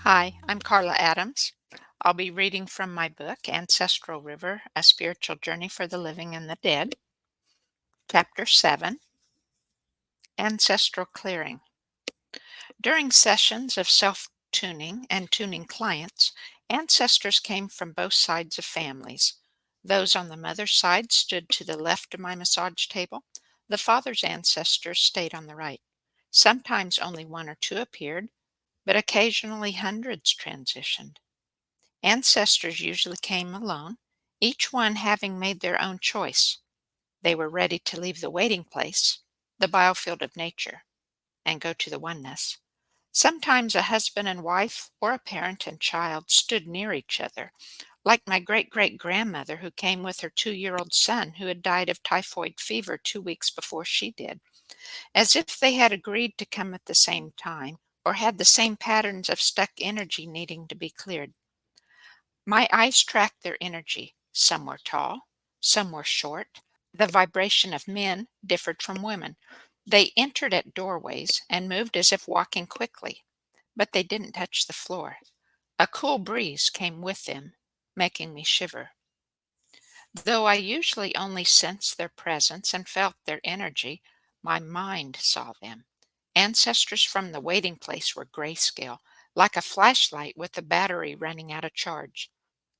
Hi, I'm Carla Adams. I'll be reading from my book, Ancestral River, A Spiritual Journey for the Living and the Dead, Chapter 7, Ancestral Clearing. During sessions of self-tuning and tuning clients, ancestors came from both sides of families. Those on the mother's side stood to the left of my massage table. The father's ancestors stayed on the right. Sometimes only one or two appeared, but occasionally hundreds transitioned. Ancestors usually came alone, each one having made their own choice. They were ready to leave the waiting place, the biofield of nature, and go to the oneness. Sometimes a husband and wife or a parent and child stood near each other, like my great-great-grandmother who came with her 2-year-old son who had died of typhoid fever 2 weeks before she did, as if they had agreed to come at the same time or had the same patterns of stuck energy needing to be cleared. My eyes tracked their energy. Some were tall, some were short. The vibration of men differed from women. They entered at doorways and moved as if walking quickly, but they didn't touch the floor. A cool breeze came with them, making me shiver. Though I usually only sensed their presence and felt their energy, my mind saw them. Ancestors from the waiting place were grayscale, like a flashlight with the battery running out of charge.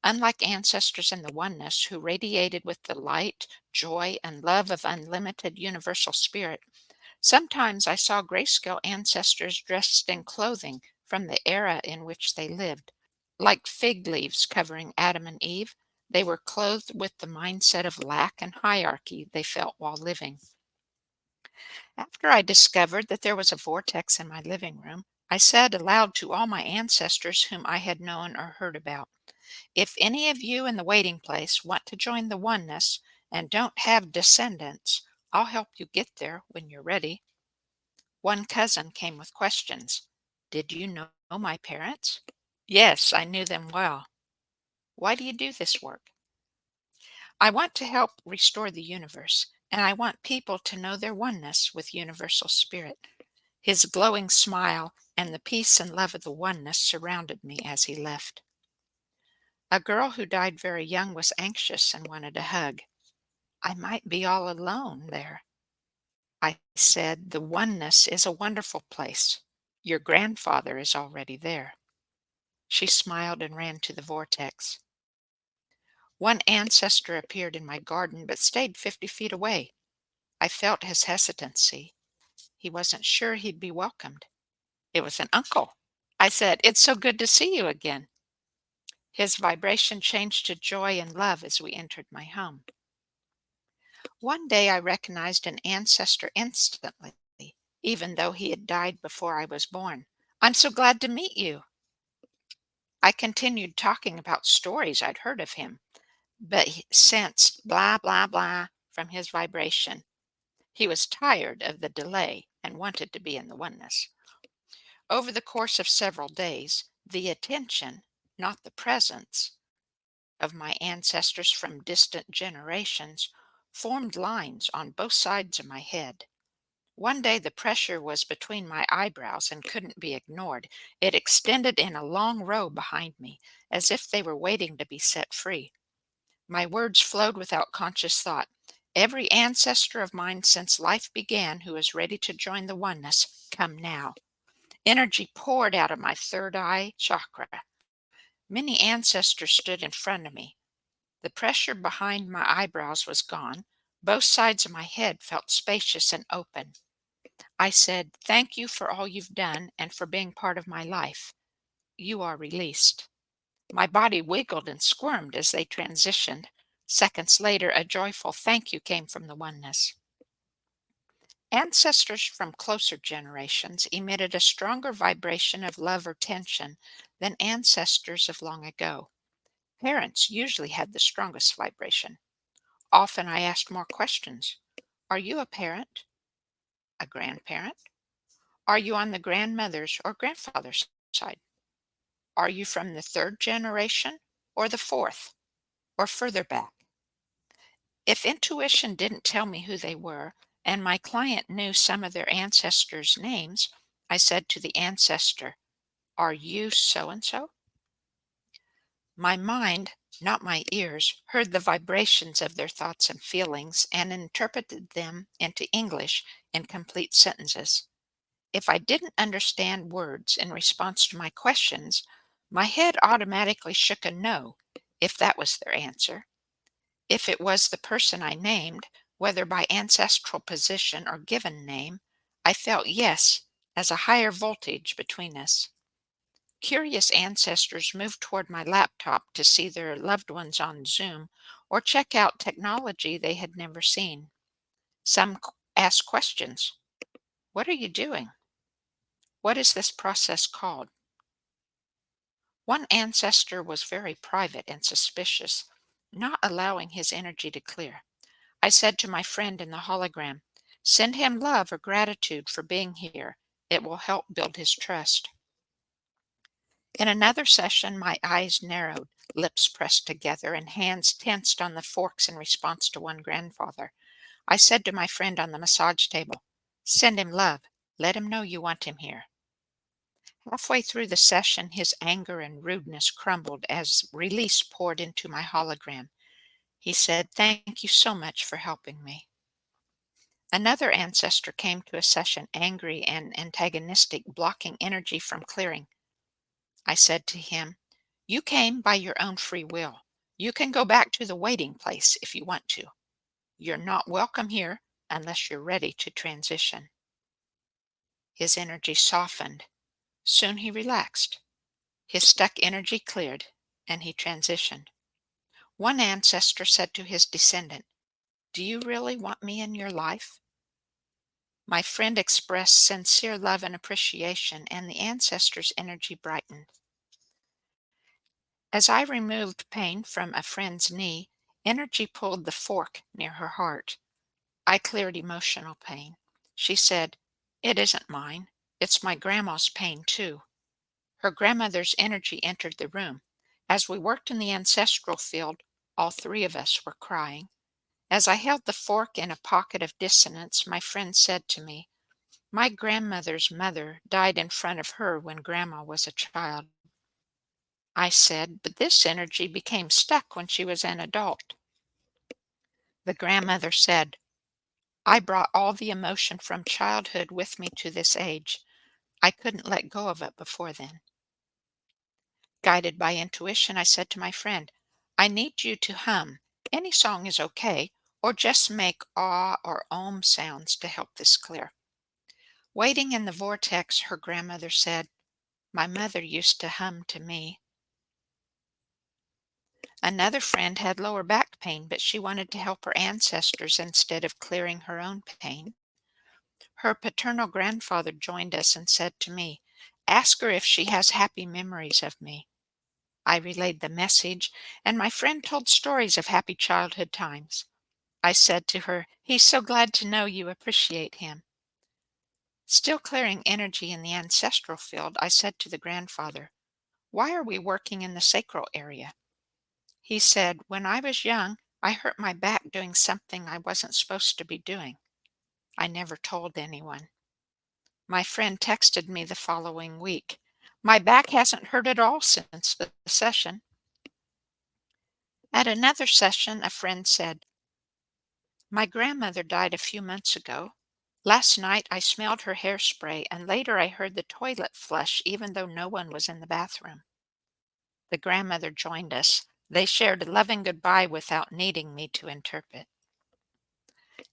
Unlike ancestors in the oneness who radiated with the light, joy, and love of unlimited universal spirit, sometimes I saw grayscale ancestors dressed in clothing from the era in which they lived. Like fig leaves covering Adam and Eve, they were clothed with the mindset of lack and hierarchy they felt while living. After I discovered that there was a vortex in my living room, I said aloud to all my ancestors whom I had known or heard about, "If any of you in the waiting place want to join the oneness and don't have descendants, I'll help you get there when you're ready." One cousin came with questions. "Did you know my parents?" "Yes, I knew them well." "Why do you do this work?" "I want to help restore the universe, and I want people to know their oneness with universal spirit." His glowing smile and the peace and love of the oneness surrounded me as he left. A girl who died very young was anxious and wanted a hug. "I might be all alone there." I said, "The oneness is a wonderful place. Your grandfather is already there." She smiled and ran to the vortex. One ancestor appeared in my garden but stayed 50 feet away. I felt his hesitancy. He wasn't sure he'd be welcomed. It was an uncle. I said, "It's so good to see you again." His vibration changed to joy and love as we entered my home. One day I recognized an ancestor instantly, even though he had died before I was born. "I'm so glad to meet you." I continued talking about stories I'd heard of him, but he sensed blah, blah, blah from his vibration. He was tired of the delay and wanted to be in the oneness. Over the course of several days, the attention, not the presence, of my ancestors from distant generations formed lines on both sides of my head. One day the pressure was between my eyebrows and couldn't be ignored. It extended in a long row behind me, as if they were waiting to be set free. My words flowed without conscious thought. "Every ancestor of mine since life began who is ready to join the oneness, come now." Energy poured out of my third eye chakra. Many ancestors stood in front of me. The pressure behind my eyebrows was gone. Both sides of my head felt spacious and open. I said, "Thank you for all you've done and for being part of my life. You are released." My body wiggled and squirmed as they transitioned. Seconds later, a joyful thank you came from the oneness. Ancestors from closer generations emitted a stronger vibration of love or tension than ancestors of long ago. Parents usually had the strongest vibration. Often I asked more questions. "Are you a parent? A grandparent? Are you on the grandmother's or grandfather's side? Are you from the third generation or the fourth or further back?" If intuition didn't tell me who they were, and my client knew some of their ancestors' names, I said to the ancestor, "Are you so and so?" My mind, not my ears, heard the vibrations of their thoughts and feelings and interpreted them into English in complete sentences. If I didn't understand words in response to my questions, my head automatically shook a no if that was their answer. If it was the person I named, whether by ancestral position or given name, I felt yes as a higher voltage between us. Curious ancestors moved toward my laptop to see their loved ones on Zoom or check out technology they had never seen. Some asked questions. What are you doing? What is this process called? One ancestor was very private and suspicious, not allowing his energy to clear. I said to my friend in the hologram, "Send him love or gratitude for being here. It will help build his trust." In another session, my eyes narrowed, lips pressed together, and hands tensed on the forks in response to one grandfather. I said to my friend on the massage table, "Send him love. Let him know you want him here." Halfway through the session, his anger and rudeness crumbled as release poured into my hologram. He said, "Thank you so much for helping me." Another ancestor came to a session angry and antagonistic, blocking energy from clearing. I said to him, "You came by your own free will. You can go back to the waiting place if you want to. You're not welcome here unless you're ready to transition." His energy softened. Soon he relaxed. His stuck energy cleared, and he transitioned. One ancestor said to his descendant, "Do you really want me in your life?" My friend expressed sincere love and appreciation, and the ancestor's energy brightened. As I removed pain from a friend's knee, energy pulled the fork near her heart. I cleared emotional pain. She said, "It isn't mine. It's my grandma's pain, too." Her grandmother's energy entered the room. As we worked in the ancestral field, all three of us were crying. As I held the fork in a pocket of dissonance, my friend said to me, "My grandmother's mother died in front of her when Grandma was a child." I said, "But this energy became stuck when she was an adult." The grandmother said, "I brought all the emotion from childhood with me to this age. I couldn't let go of it before then." Guided by intuition, I said to my friend, "I need you to hum. Any song is okay, or just make ah or om sounds to help this clear." Waiting in the vortex, her grandmother said, "My mother used to hum to me." Another friend had lower back pain, but she wanted to help her ancestors instead of clearing her own pain. Her paternal grandfather joined us and said to me, "Ask her if she has happy memories of me." I relayed the message, and my friend told stories of happy childhood times. I said to her, "He's so glad to know you appreciate him." Still clearing energy in the ancestral field, I said to the grandfather, "Why are we working in the sacral area?" He said, "When I was young, I hurt my back doing something I wasn't supposed to be doing. I never told anyone." My friend texted me the following week, "My back hasn't hurt at all since the session." At another session, a friend said, "My grandmother died a few months ago. Last night I smelled her hairspray, and later I heard the toilet flush even though no one was in the bathroom." The grandmother joined us. They shared a loving goodbye without needing me to interpret.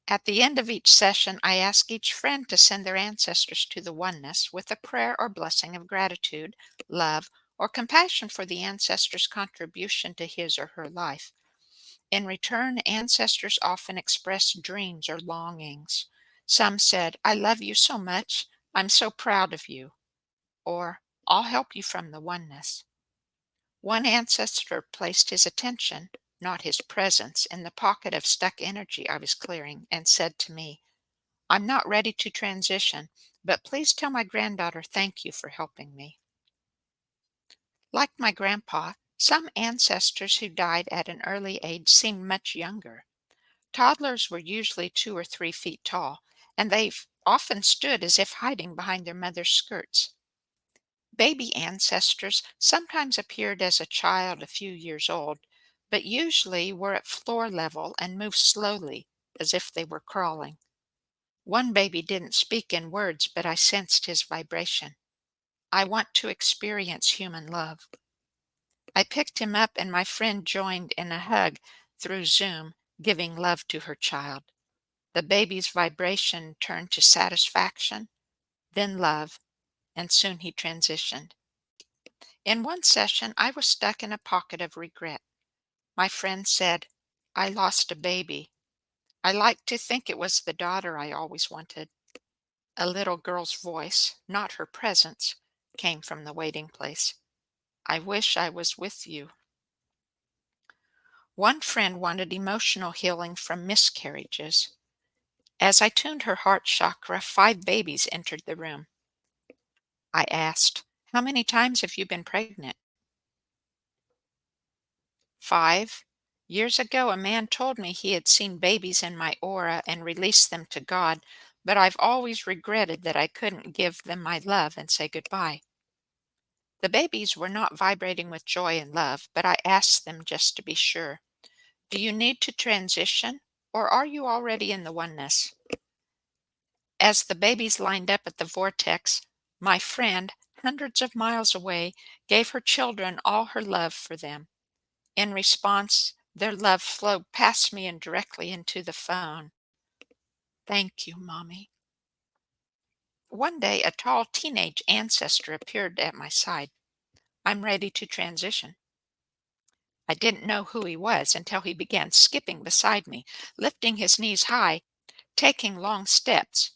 At the end of each session, I ask each friend to send their ancestors to the oneness with a prayer or blessing of gratitude, love, or compassion for the ancestor's contribution to his or her life. In return, ancestors often express dreams or longings. Some said, "I love you so much. I'm so proud of you." Or, "I'll help you from the oneness." One ancestor placed his attention, not his presence, in the pocket of stuck energy I was clearing and said to me, "I'm not ready to transition, but please tell my granddaughter thank you for helping me." Like my grandpa, some ancestors who died at an early age seemed much younger. Toddlers were usually 2 or 3 feet tall, and they often stood as if hiding behind their mother's skirts. Baby ancestors sometimes appeared as a child a few years old, but usually were at floor level and moved slowly, as if they were crawling. One baby didn't speak in words, but I sensed his vibration. I want to experience human love. I picked him up, and my friend joined in a hug through Zoom, giving love to her child. The baby's vibration turned to satisfaction, then love, and soon he transitioned. In one session, I was stuck in a pocket of regret. My friend said, I lost a baby. I like to think it was the daughter I always wanted. A little girl's voice, not her presence, came from the waiting place. I wish I was with you. One friend wanted emotional healing from miscarriages. As I tuned her heart chakra, 5 babies entered the room. I asked, how many times have you been pregnant? 5. Years ago, a man told me he had seen babies in my aura and released them to God, but I've always regretted that I couldn't give them my love and say goodbye. The babies were not vibrating with joy and love, but I asked them just to be sure. Do you need to transition, or are you already in the oneness? As the babies lined up at the vortex, my friend, hundreds of miles away, gave her children all her love for them. In response, their love flowed past me and directly into the phone. Thank you, Mommy. One day, a tall teenage ancestor appeared at my side. I'm ready to transition. I didn't know who he was until he began skipping beside me, lifting his knees high, taking long steps.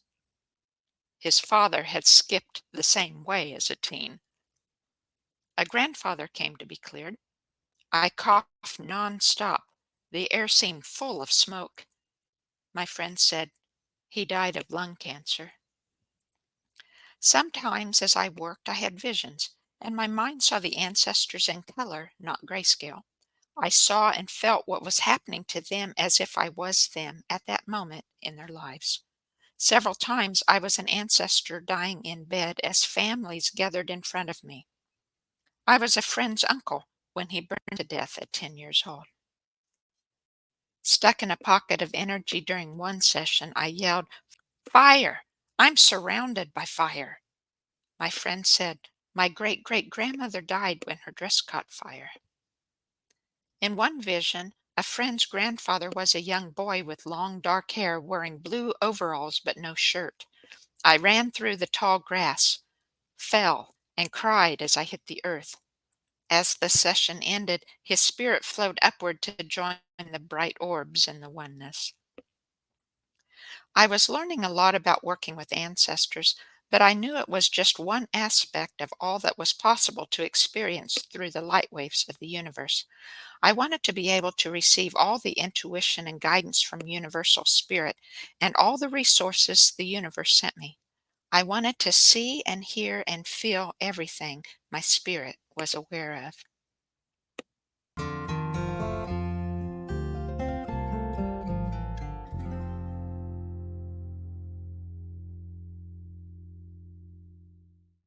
His father had skipped the same way as a teen. A grandfather came to be cleared. I coughed nonstop. The air seemed full of smoke. My friend said, he died of lung cancer. Sometimes as I worked, I had visions, and my mind saw the ancestors in color, not grayscale. I saw and felt what was happening to them as if I was them at that moment in their lives. Several times I was an ancestor dying in bed as families gathered in front of me. I was a friend's uncle when he burned to death at 10 years old. Stuck in a pocket of energy during one session, I yelled, Fire! I'm surrounded by fire. My friend said, my great-great-grandmother died when her dress caught fire. In one vision, a friend's grandfather was a young boy with long dark hair wearing blue overalls but no shirt. I ran through the tall grass, fell, and cried as I hit the earth. As the session ended, his spirit flowed upward to join the bright orbs in the oneness. I was learning a lot about working with ancestors, but I knew it was just one aspect of all that was possible to experience through the light waves of the universe. I wanted to be able to receive all the intuition and guidance from Universal Spirit and all the resources the universe sent me. I wanted to see and hear and feel everything my spirit was aware of.